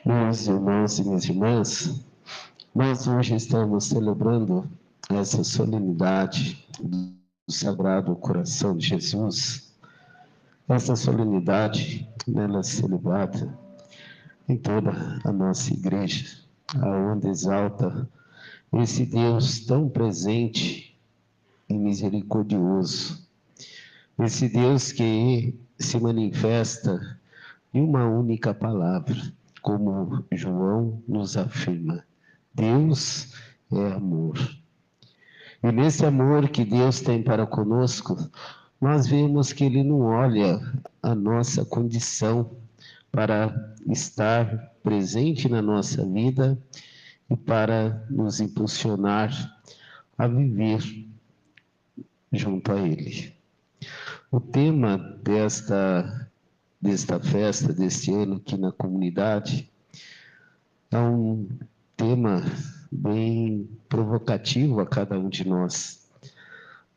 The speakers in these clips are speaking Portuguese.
Meus irmãos e minhas irmãs, nós hoje estamos celebrando essa solenidade do Sagrado Coração de Jesus. Essa solenidade, ela é celebrada em toda a nossa igreja, aonde exalta esse Deus tão presente e misericordioso, esse Deus que se manifesta em uma única palavra, como João nos afirma: Deus é amor. E nesse amor que Deus tem para conosco, nós vemos que Ele não olha a nossa condição para estar presente na nossa vida e para nos impulsionar a viver junto a Ele. O tema desta festa, deste ano aqui na comunidade, é um tema bem provocativo a cada um de nós.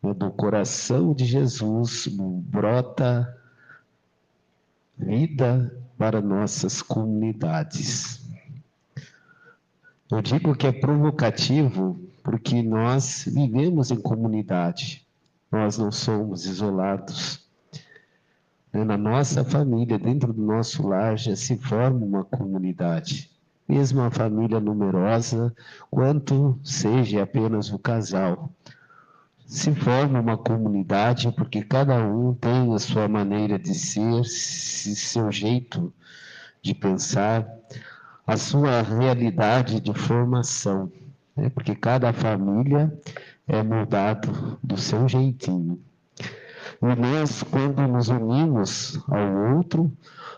Do coração de Jesus brota vida para nossas comunidades. Eu digo que é provocativo porque nós vivemos em comunidade, nós não somos isolados. Na nossa família, dentro do nosso lar, já se forma uma comunidade. Mesmo a família numerosa, quanto seja apenas o casal. Se forma uma comunidade porque cada um tem a sua maneira de ser, seu jeito de pensar, a sua realidade de formação. Porque cada família é moldado do seu jeitinho. E nós, quando nos unimos ao outro,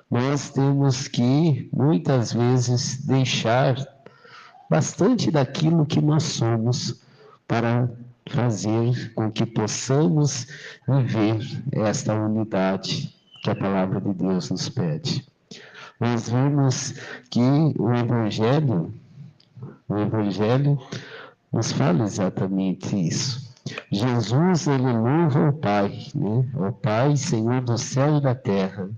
nós temos que, muitas vezes, deixar bastante daquilo que nós somos para fazer com que possamos viver esta unidade que a palavra de Deus nos pede. Nós vimos que o Evangelho nos fala exatamente isso. Jesus, ele louva o Pai, o Pai, Senhor do céu e da terra.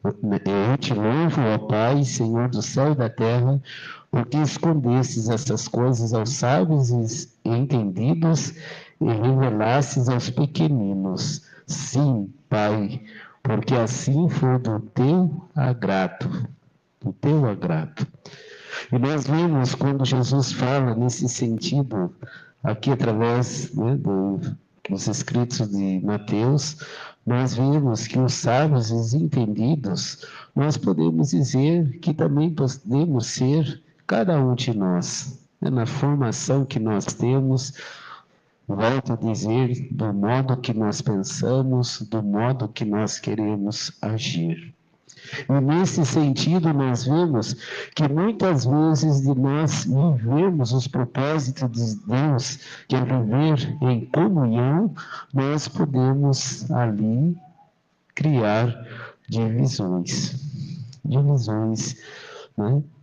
Eu te louvo, ó Pai, Senhor do céu e da terra, porque escondestes essas coisas aos sábios e entendidos e revelastes aos pequeninos. Sim, Pai, porque assim foi do teu agrado. Do teu agrado. E nós vemos quando Jesus fala nesse sentido, aqui através dos escritos de Mateus, nós vemos que os sábios e os entendidos, nós podemos dizer que também podemos ser cada um de nós. Na formação que nós temos, volto a dizer, do modo que nós pensamos, do modo que nós queremos agir. E nesse sentido, nós vemos que muitas vezes de nós vivemos os propósitos de Deus, que é viver em comunhão, nós podemos ali criar divisões,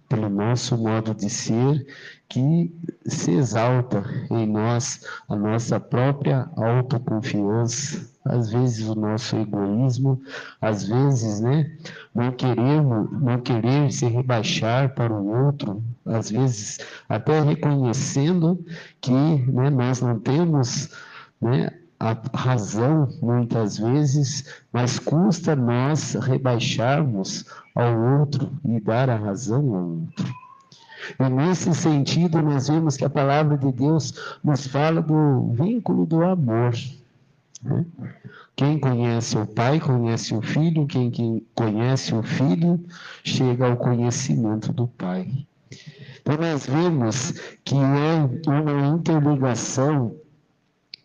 pelo nosso modo de ser, que se exalta em nós a nossa própria autoconfiança, às vezes o nosso egoísmo, às vezes, não querer se rebaixar para o outro, às vezes até reconhecendo que nós não temos a razão muitas vezes, mas custa nós rebaixarmos ao outro e dar a razão ao outro. E nesse sentido, nós vemos que a palavra de Deus nos fala do vínculo do amor. Quem conhece o Pai, conhece o Filho. Quem conhece o Filho, chega ao conhecimento do Pai. Então, nós vemos que é uma interligação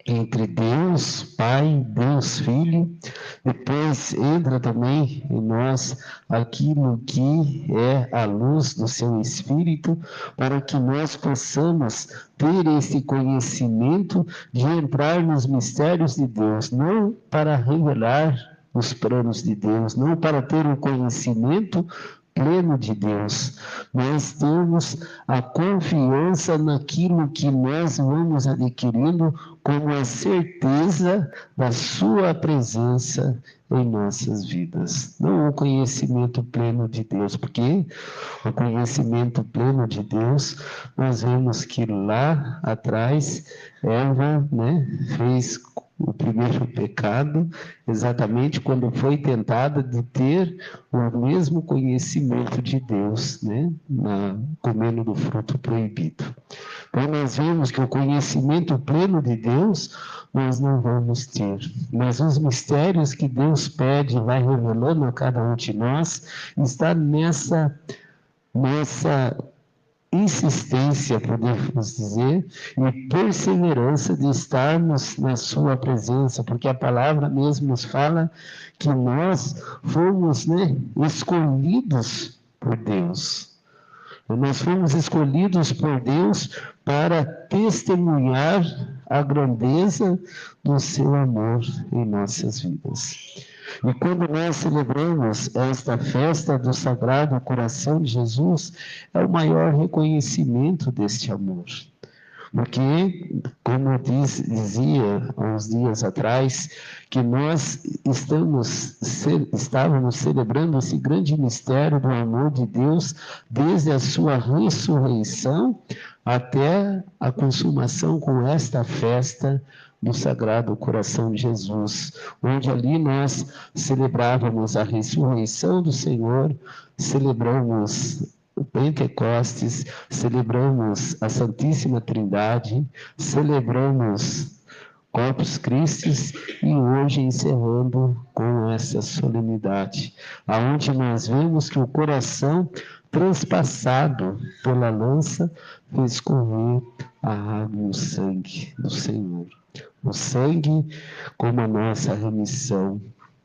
entre Deus Pai, Deus Filho. Depois entra também em nós aquilo que é a luz do seu Espírito, para que nós possamos ter esse conhecimento de entrar nos mistérios de Deus, não para revelar os planos de Deus, não para ter o conhecimento pleno de Deus. Nós temos a confiança naquilo que nós vamos adquirindo como a certeza da sua presença em nossas vidas. Não o conhecimento pleno de Deus, porque o conhecimento pleno de Deus, nós vemos que lá atrás, Eva, né, fez o primeiro pecado, exatamente quando foi tentada de ter o mesmo conhecimento de Deus, né, comendo do fruto proibido. Então, nós vemos que o conhecimento pleno de Deus nós não vamos ter. Mas os mistérios que Deus pede e vai revelando a cada um de nós está nessa insistência, podemos dizer, e perseverança de estarmos na sua presença, porque a palavra mesmo nos fala que nós fomos, né, escolhidos por Deus. Nós fomos escolhidos por Deus para testemunhar a grandeza do seu amor em nossas vidas. E quando nós celebramos esta festa do Sagrado Coração de Jesus, é o maior reconhecimento deste amor. Porque, como eu dizia há uns dias atrás, que nós estávamos celebrando esse grande mistério do amor de Deus desde a sua ressurreição até a consumação com esta festa do Sagrado Coração de Jesus, onde ali nós celebrávamos a ressurreição do Senhor, celebramos o Pentecostes, celebramos a Santíssima Trindade, celebramos Corpus Christi e hoje encerrando com essa solenidade, aonde nós vemos que o coração transpassado pela lança fez correr a água e o sangue do Senhor. O sangue como a nossa remissão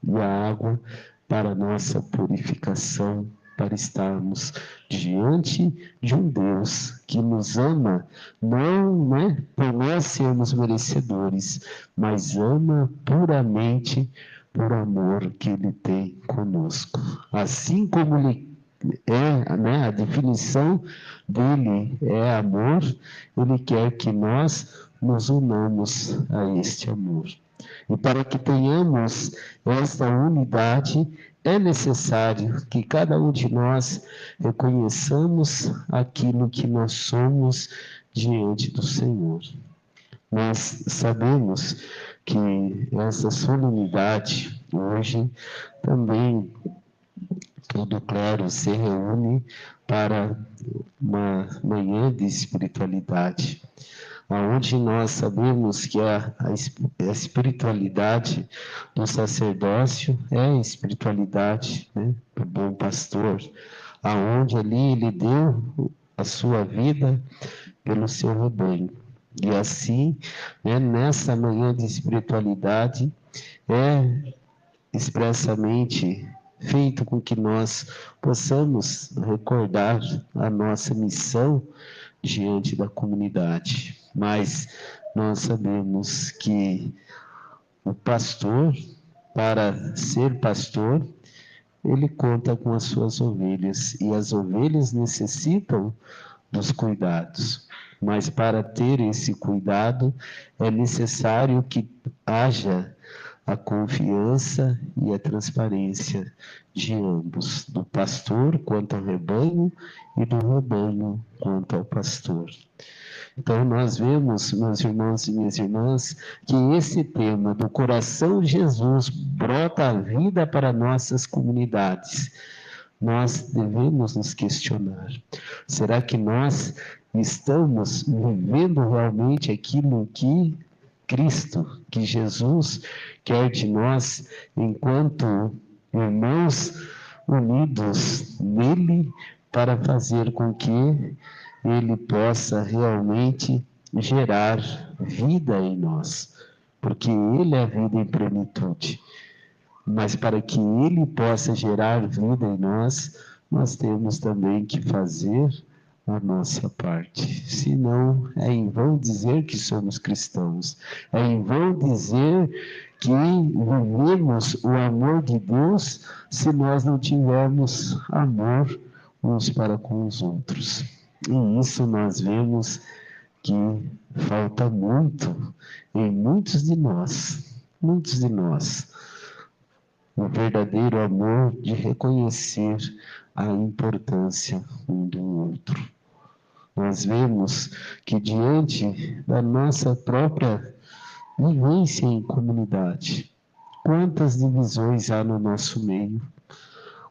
e a água para a nossa purificação, para estarmos diante de um Deus que nos ama, não por nós sermos merecedores, mas ama puramente por amor que Ele tem conosco. Assim como Ele a definição dele é amor, Ele quer que nós nos unamos a este amor. E para que tenhamos esta unidade, é necessário que cada um de nós reconheçamos aquilo que nós somos diante do Senhor. Nós sabemos que essa solenidade hoje também todo o clero se reúne para uma manhã de espiritualidade, onde nós sabemos que a espiritualidade do sacerdócio é a espiritualidade, né, do bom pastor, aonde ali ele deu a sua vida pelo seu rebanho. E assim, né, nessa manhã de espiritualidade, é expressamente feito com que nós possamos recordar a nossa missão diante da comunidade. Mas nós sabemos que o pastor, para ser pastor, ele conta com as suas ovelhas, e as ovelhas necessitam dos cuidados. Mas para ter esse cuidado, é necessário que haja a confiança e a transparência de ambos, do pastor quanto ao rebanho e do rebanho quanto ao pastor. Então, nós vemos, meus irmãos e minhas irmãs, que esse tema do coração de Jesus brota a vida para nossas comunidades. Nós devemos nos questionar: será que nós estamos vivendo realmente aquilo que Cristo, que Jesus quer de nós, enquanto irmãos unidos nele, para fazer com que ele possa realmente gerar vida em nós, porque ele é a vida em plenitude. Mas para que ele possa gerar vida em nós, nós temos também que fazer a nossa parte. Senão, é em vão dizer que somos cristãos. É em vão dizer que vivemos o amor de Deus se nós não tivermos amor uns para com os outros. E isso nós vemos que falta muito em muitos de nós, o verdadeiro amor de reconhecer a importância um do outro. Nós vemos que diante da nossa própria vivência em comunidade, quantas divisões há no nosso meio,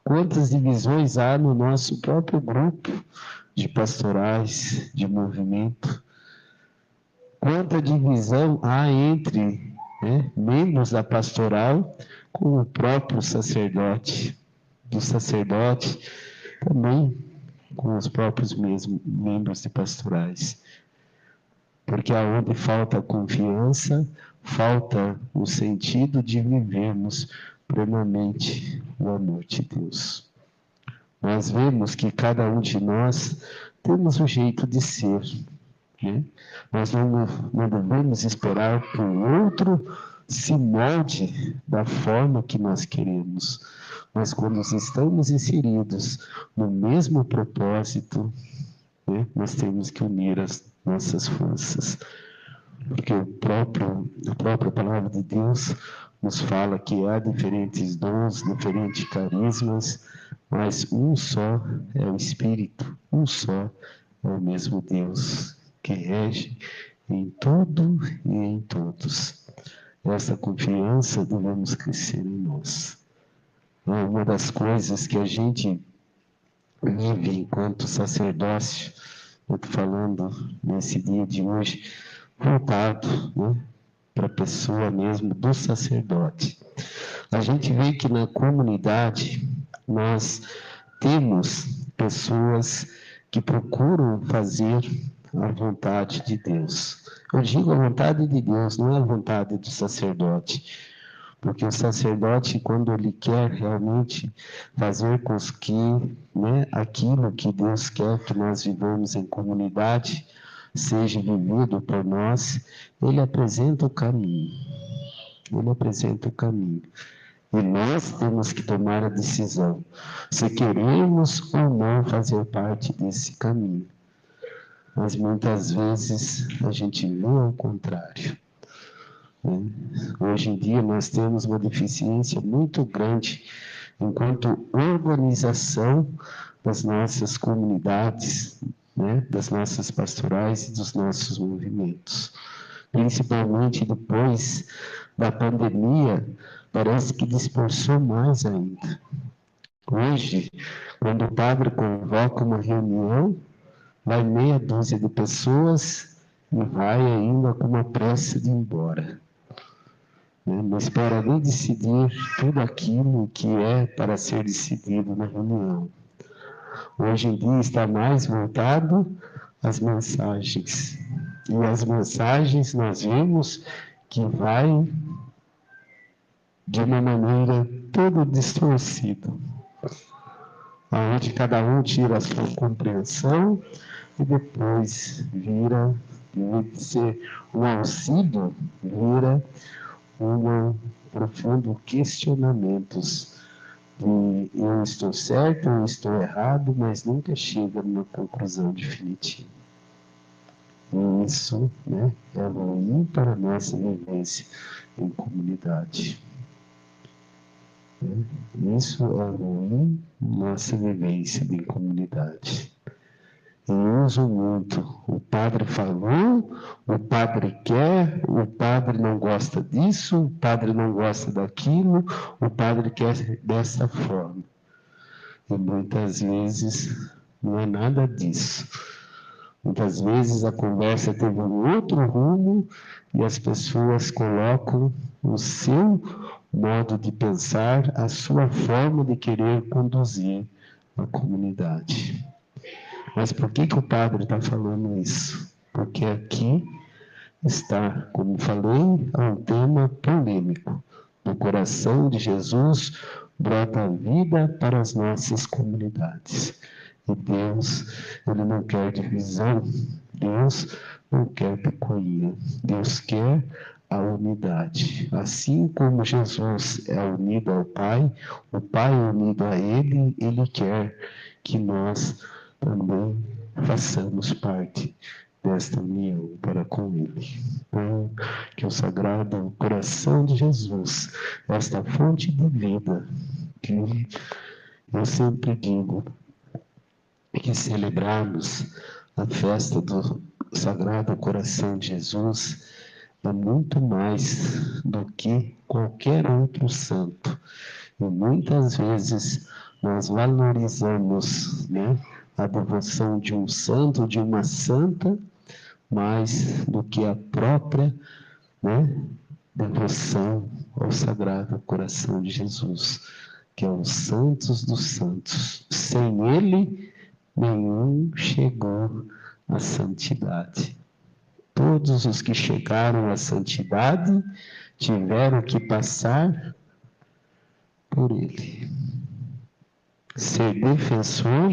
quantas divisões há no nosso próprio grupo de pastorais, de movimento, quanta divisão há entre membros da pastoral com o próprio sacerdote, do sacerdote também com os próprios membros de pastorais. Porque aonde falta confiança, falta o sentido de vivermos plenamente o amor de Deus. Nós vemos que cada um de nós temos um jeito de ser. Né? Nós não devemos esperar que o outro se molde da forma que nós queremos. Mas quando estamos inseridos no mesmo propósito, né, nós temos que unir as nossas forças. Porque a própria palavra de Deus nos fala que há diferentes dons, diferentes carismas, mas um só é o Espírito, um só é o mesmo Deus que rege em tudo e em todos. Essa confiança devemos crescer em nós. É uma das coisas que a gente vive enquanto sacerdócio, eu estou falando nesse dia de hoje, voltado, né, para a pessoa mesmo do sacerdote. A gente vê que na comunidade nós temos pessoas que procuram fazer a vontade de Deus. Eu digo a vontade de Deus, não é a vontade do sacerdote. Porque o sacerdote, quando ele quer realmente fazer com que, né, aquilo que Deus quer que nós vivamos em comunidade seja vivido por nós, ele apresenta o caminho. Ele apresenta o caminho. E nós temos que tomar a decisão se queremos ou não fazer parte desse caminho. Mas muitas vezes a gente vê ao contrário. Hoje em dia nós temos uma deficiência muito grande enquanto organização das nossas comunidades, né, das nossas pastorais e dos nossos movimentos. Principalmente depois da pandemia, parece que dispersou mais ainda. Hoje, quando o padre convoca uma reunião, vai meia dúzia de pessoas e vai ainda com uma pressa de ir embora. Mas para nem decidir tudo aquilo que é para ser decidido na reunião. Hoje em dia está mais voltado às mensagens. E as mensagens nós vemos que vai de uma maneira toda distorcida. Onde cada um tira a sua compreensão e depois vira, de ser um auxílio, vira um profundo questionamentos de eu estou certo, eu estou errado, mas nunca chega numa conclusão definitiva. E isso, né, é ruim para a nossa vivência em comunidade. Isso é ruim na nossa vivência em comunidade. Eu uso muito. O padre falou, o padre quer, o padre não gosta disso, o padre não gosta daquilo, o padre quer dessa forma. E muitas vezes não é nada disso. Muitas vezes a conversa teve um outro rumo e as pessoas colocam o seu modo de pensar, a sua forma de querer conduzir a comunidade. Mas por que o padre está falando isso? Porque aqui está, como falei, um tema polêmico. No coração de Jesus brota a vida para as nossas comunidades. E Deus, Ele não quer divisão, Deus não quer picuinha, Deus quer a unidade. Assim como Jesus é unido ao Pai, o Pai é unido a Ele, Ele quer que nós também façamos parte desta união para com Ele. Então, que o Sagrado Coração de Jesus, esta fonte de vida, que eu sempre digo, que celebrarmos a festa do Sagrado Coração de Jesus é muito mais do que qualquer outro santo. E muitas vezes nós valorizamos, né, a devoção de um santo, de uma santa, mais do que a própria, né, devoção ao Sagrado Coração de Jesus, que é o Santos dos Santos. Sem ele, nenhum chegou à santidade. Todos os que chegaram à santidade tiveram que passar por ele. Ser defensor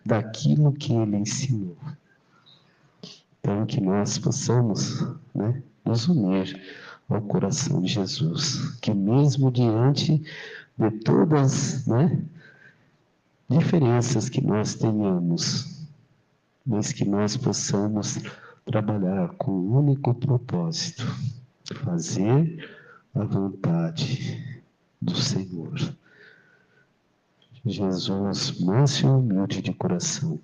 daquilo que ele ensinou. Então, que nós possamos, né, nos unir ao coração de Jesus. Que mesmo diante de todas, né, diferenças que nós tenhamos, mas que nós possamos trabalhar com o único propósito: fazer a vontade do Senhor. Jesus, manso e humilde de coração.